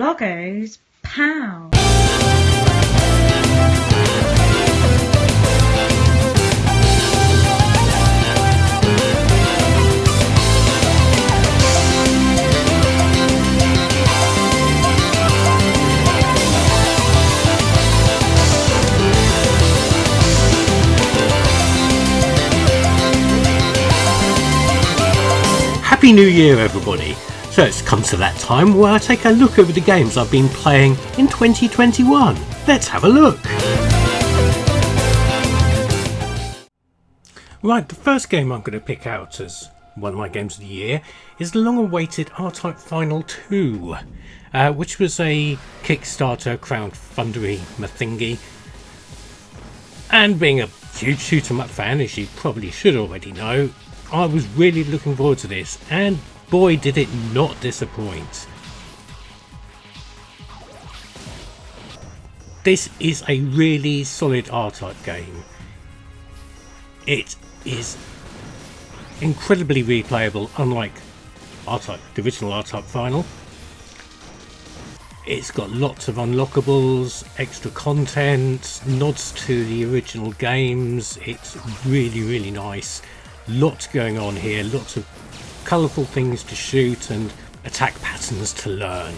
Bloggo's POW. Happy New Year, everybody! So it's come to that time where I take a look over the games I've been playing in 2021. Let's have a look! Right, the first game I'm going to pick out as one of my games of the year is the long-awaited RType Final 2, which was a Kickstarter crowdfundery thingy. And being a huge shoot-'em-up fan, as you probably should already know, I was really looking forward to this, and boy did it not disappoint. This is a really solid RType game. It is incredibly replayable, unlike RType, the original RType Final. It's got lots of unlockables, extra content, nods to the original games. It's really nice. Lots going on here, lots of colourful things to shoot and attack patterns to learn.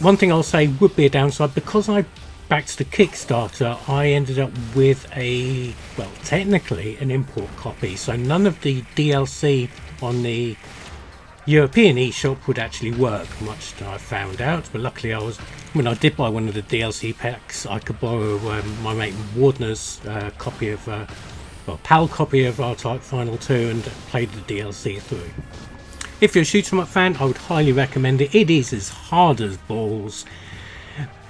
One thing I'll say would be a downside: because I backed the Kickstarter, I ended up with a, well, technically an import copy, so none of the DLC on the European eShop would actually work, much that I found out. But luckily when I did buy one of the DLC packs, I could borrow my mate Wardner's copy of PAL copy of RType Final 2 and played the DLC through. If you're a shoot-'em-up fan, I would highly recommend it. It is as hard as balls,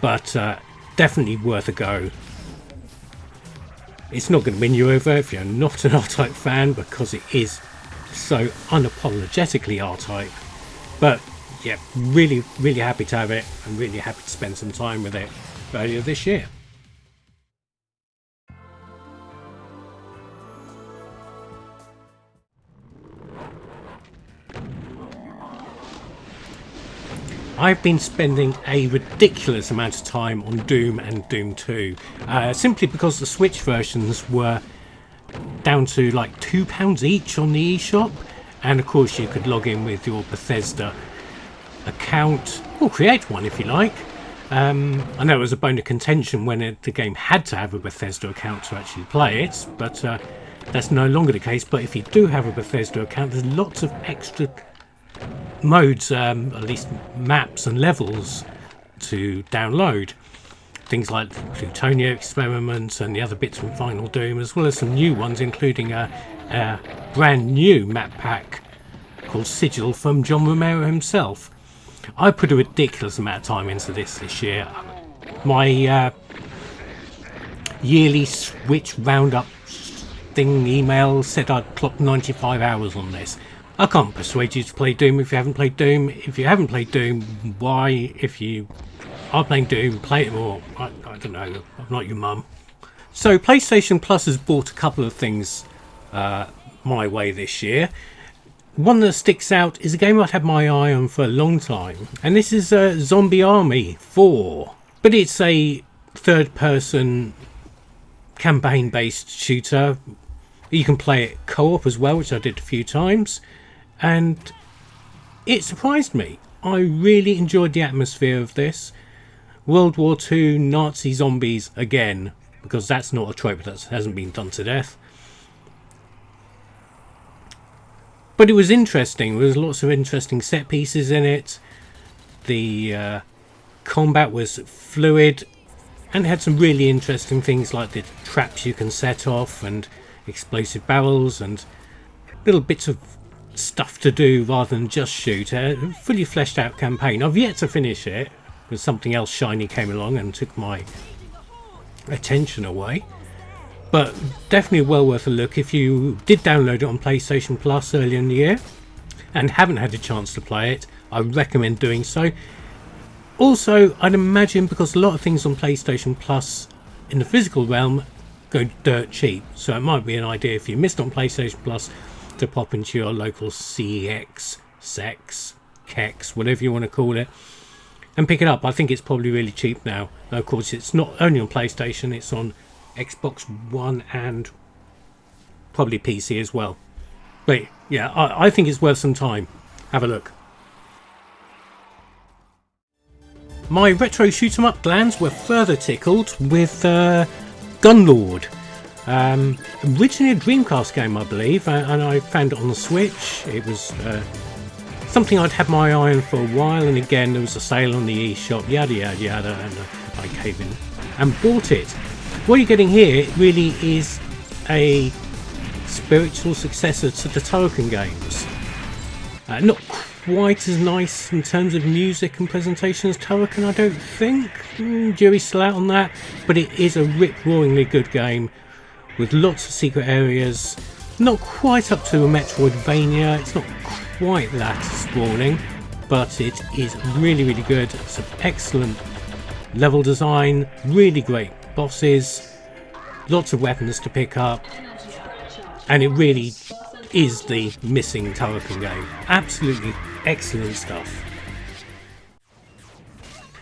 but definitely worth a go. It's not going to win you over if you're not an RType fan, because it is so unapologetically RType. But yeah, really happy to have it, and really happy to spend some time with it earlier this year. I've been spending a ridiculous amount of time on Doom and Doom 2, simply because the Switch versions were down to like £2 each on the eShop, and of course you could log in with your Bethesda account, or create one if you like. I know it was a bone of contention when the game had to have a Bethesda account to actually play it, but that's no longer the case. But if you do have a Bethesda account, there's lots of extra modes, at least maps and levels to download. Things like the Plutonia experiments and the other bits from Final Doom, as well as some new ones, including a brand new map pack called Sigil from John Romero himself. I put a ridiculous amount of time into this year. My yearly Switch roundup thing email said I'd clocked 95 hours on this. I can't persuade you to play Doom if you haven't played Doom. If you haven't played Doom, why? If you are playing Doom, play it more. I don't know, I'm not your mum. So PlayStation Plus has brought a couple of things my way this year. One that sticks out is a game I've had my eye on for a long time, and this is Zombie Army 4. But it's a third-person campaign-based shooter. You can play it co-op as well, which I did a few times. And it surprised me. I really enjoyed the atmosphere of this. World War II Nazi zombies again, because that's not a trope that hasn't been done to death. But it was interesting. There was lots of interesting set pieces in it. The combat was fluid and had some really interesting things like the traps you can set off and explosive barrels and little bits of stuff to do rather than just shoot. A fully fleshed out campaign. I've yet to finish it because something else shiny came along and took my attention away, but definitely well worth a look. If you did download it on PlayStation Plus earlier in the year and haven't had a chance to play it, I recommend doing so. Also, I'd imagine, because a lot of things on PlayStation Plus in the physical realm go dirt cheap, so it might be an idea if you missed on PlayStation Plus to pop into your local CEX, SEX, Kex, whatever you want to call it, and pick it up. I think it's probably really cheap now. Of course, it's not only on PlayStation, it's on Xbox One and probably PC as well. But yeah, I think it's worth some time. Have a look. My retro shoot 'em up glands were further tickled with Gunlord. Originally a Dreamcast game, I believe, and I found it on the Switch. It was something I'd had my eye on for a while, and again there was a sale on the eShop, yada yada yada, and I came in and bought it. What you're getting here really is a spiritual successor to the Turrican games. Not quite as nice in terms of music and presentation as Turrican, I don't think. Jury's still out on that, but it is a rip-roaringly good game with lots of secret areas. Not quite up to a Metroidvania, it's not quite that sprawling, but it is really, really good. It's an excellent level design, really great bosses, lots of weapons to pick up, and it really is the missing Turrican game. Absolutely excellent stuff.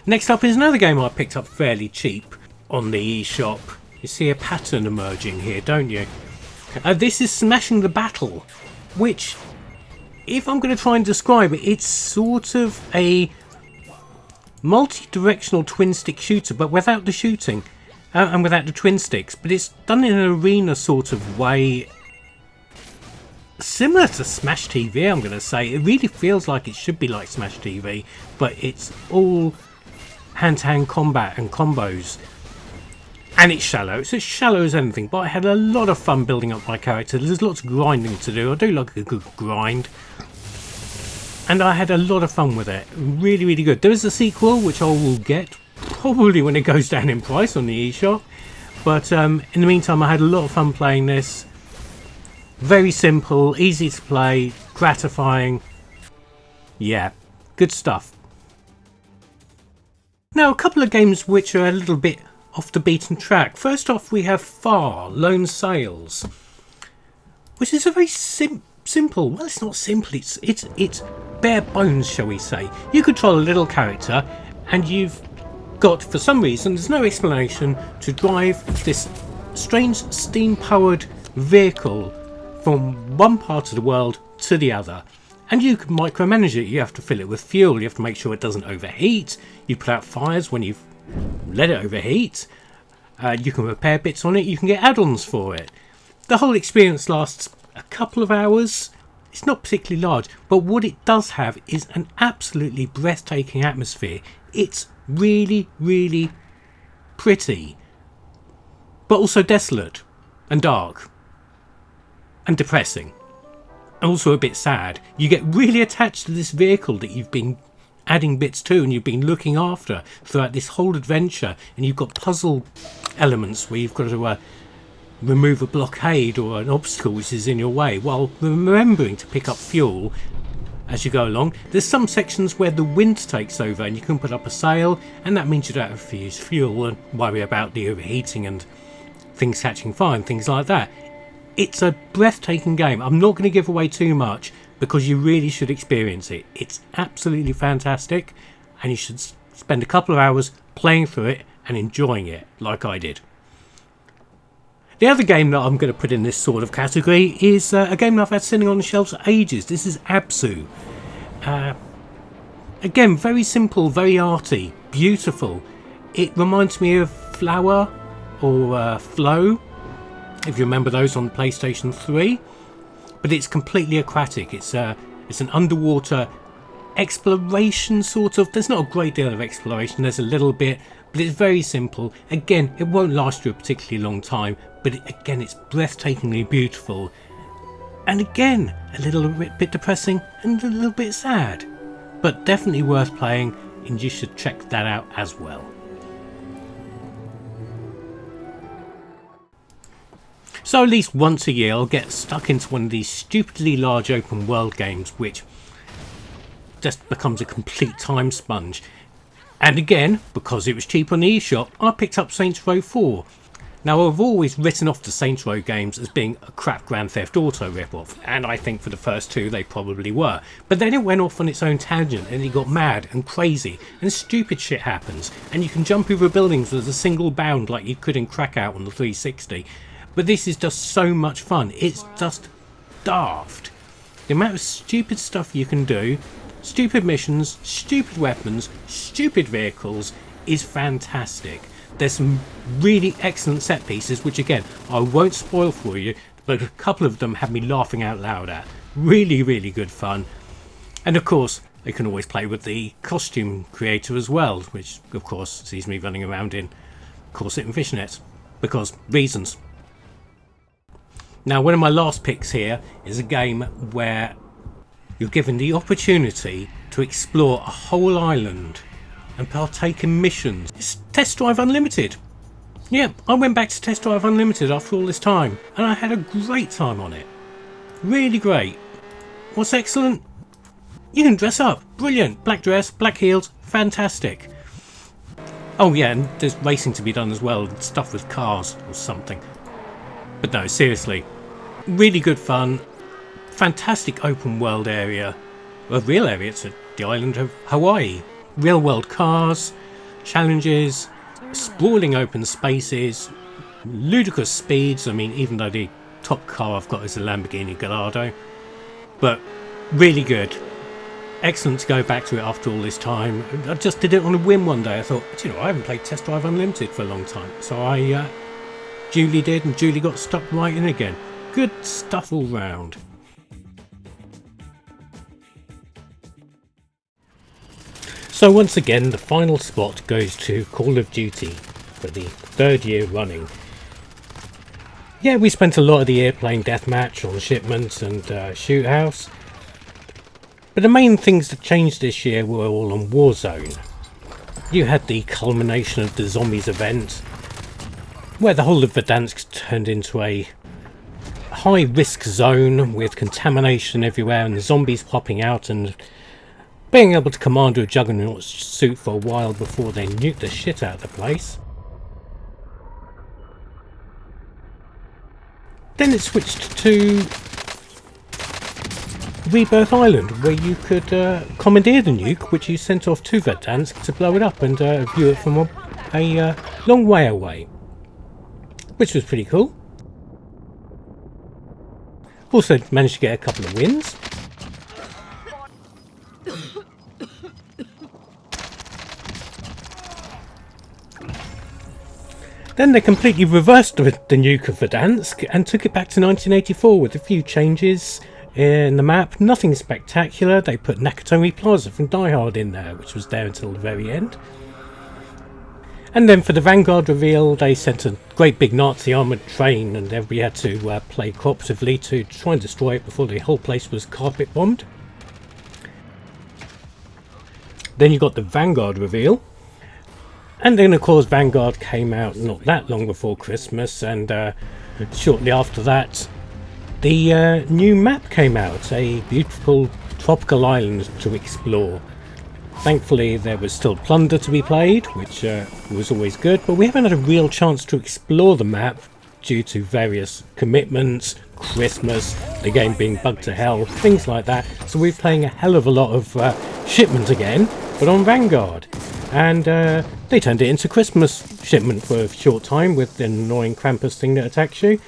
Next up is another game I picked up fairly cheap on the eShop. You see a pattern emerging here, don't you? This is Smashing the Battle, which, if I'm going to try and describe it, it's sort of a multi-directional twin-stick shooter, but without the shooting and without the twin sticks. But it's done in an arena sort of way, similar to Smash TV, I'm going to say. It really feels like it should be like Smash TV, but it's all hand-to-hand combat and combos. And it's shallow. It's as shallow as anything, but I had a lot of fun building up my character. There's lots of grinding to do. I do like a good grind. And I had a lot of fun with it. Really, really good. There is a sequel, which I will get probably when it goes down in price on the eShop. But in the meantime, I had a lot of fun playing this. Very simple, easy to play, gratifying. Yeah, good stuff. Now, a couple of games which are a little bit off the beaten track. First off, we have Far Lone Sails, which is a very simple. Well, it's not simple. It's bare bones, shall we say? You control a little character, and you've got, for some reason, there's no explanation, to drive this strange steam-powered vehicle from one part of the world to the other. And you can micromanage it. You have to fill it with fuel. You have to make sure it doesn't overheat. You put out fires when you've let it overheat. You can repair bits on it. You can get add-ons for it. The whole experience lasts a couple of hours. It's not particularly large, but what it does have is an absolutely breathtaking atmosphere. It's really, really pretty, but also desolate and dark and depressing, and also a bit sad. You get really attached to this vehicle that you've been adding bits to and you've been looking after throughout this whole adventure, and you've got puzzle elements where you've got to remove a blockade or an obstacle which is in your way, while remembering to pick up fuel as you go along. There's some sections where the wind takes over and you can put up a sail, and that means you don't have to use fuel and worry about the overheating and things catching fire and things like that. It's a breathtaking game. I'm not going to give away too much because you really should experience it. It's absolutely fantastic, and you should spend a couple of hours playing through it and enjoying it like I did. The other game that I'm going to put in this sort of category is a game that I've had sitting on the shelves for ages. This is Absu. Again, very simple, very arty, beautiful. It reminds me of Flower or Flow, if you remember those on PlayStation 3. But it's completely aquatic. It's an underwater exploration sort of. There's not a great deal of exploration. There's a little bit, but it's very simple. Again, it won't last you a particularly long time, but again, it's breathtakingly beautiful. And again, a little bit depressing and a little bit sad, but definitely worth playing, and you should check that out as well. So at least once a year I'll get stuck into one of these stupidly large open world games which just becomes a complete time sponge. And again, because it was cheap on the eShop, I picked up Saints Row 4. Now, I've always written off the Saints Row games as being a crap Grand Theft Auto ripoff, and I think for the first two they probably were. But then it went off on its own tangent and it got mad and crazy and stupid shit happens, and you can jump over buildings with a single bound like you could in Krakow on the 360. But this is just so much fun. It's just daft. The amount of stupid stuff you can do, stupid missions, stupid weapons, stupid vehicles is fantastic. There's some really excellent set pieces, which again, I won't spoil for you, but a couple of them had me laughing out loud at. Really, really good fun. And of course, they can always play with the costume creator as well, which of course sees me running around in corset and fishnets, because reasons. Now, one of my last picks here is a game where you're given the opportunity to explore a whole island and partake in missions. It's Test Drive Unlimited. Yeah, I went back to Test Drive Unlimited after all this time, and I had a great time on it. Really great. What's excellent? You can dress up. Brilliant. Black dress, black heels, fantastic. Oh yeah, and there's racing to be done as well, stuff with cars or something. But no, seriously, really good fun. Fantastic open world area. A real area, it's the island of Hawaii. Real world cars, challenges, sprawling open spaces, ludicrous speeds. I mean, even though the top car I've got is a Lamborghini Gallardo, but really good. Excellent to go back to it after all this time. I just did it on a whim one day. I thought, you know, I haven't played Test Drive Unlimited for a long time, so I Julie did, and Julie got stuck right in again. Good stuff all round. So once again, the final spot goes to Call of Duty for the third year running. Yeah, we spent a lot of the year playing Deathmatch on Shipments and Shoot House. But the main things that changed this year were all on Warzone. You had the culmination of the Zombies event, where the whole of Verdansk turned into a high risk zone with contamination everywhere and zombies popping out and being able to command a juggernaut suit for a while before they nuked the shit out of the place. Then it switched to Rebirth Island, where you could commandeer the nuke, which you sent off to Verdansk to blow it up and view it from a long way away, which was pretty cool. Also managed to get a couple of wins. Then they completely reversed the nuke of Verdansk and took it back to 1984 with a few changes in the map. Nothing spectacular. They put Nakatomi Plaza from Die Hard in there, which was there until the very end. And then for the Vanguard reveal, they sent a great big Nazi armoured train, and everybody had to play cooperatively to try and destroy it before the whole place was carpet bombed. Then you got the Vanguard reveal. And then of course Vanguard came out not that long before Christmas, and shortly after that the new map came out, a beautiful tropical island to explore. Thankfully there was still plunder to be played, which was always good, but we haven't had a real chance to explore the map due to various commitments, Christmas, the game being bugged to hell, things like that. So we're playing a hell of a lot of Shipment again, but on Vanguard. And they turned it into Christmas Shipment for a short time with the annoying Krampus thing that attacks you.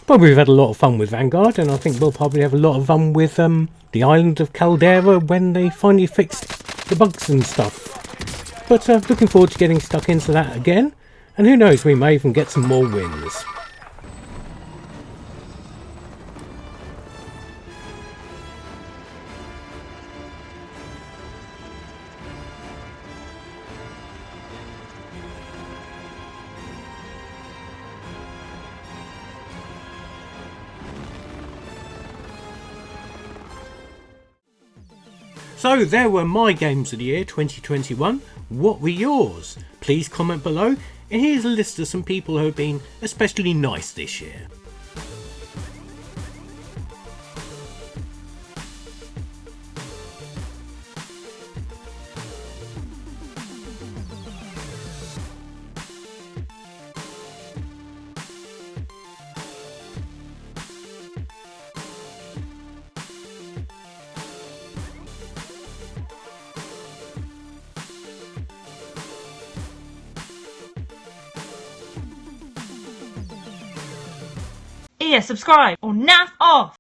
But we've had a lot of fun with Vanguard, and I think we'll probably have a lot of fun with the island of Caldera when they finally fix the bugs and stuff. But looking forward to getting stuck into that again, and who knows, we may even get some more wins. So there were my games of the year 2021. What were yours? Please comment below, and here's a list of some people who have been especially nice this year. Here, subscribe or naff off.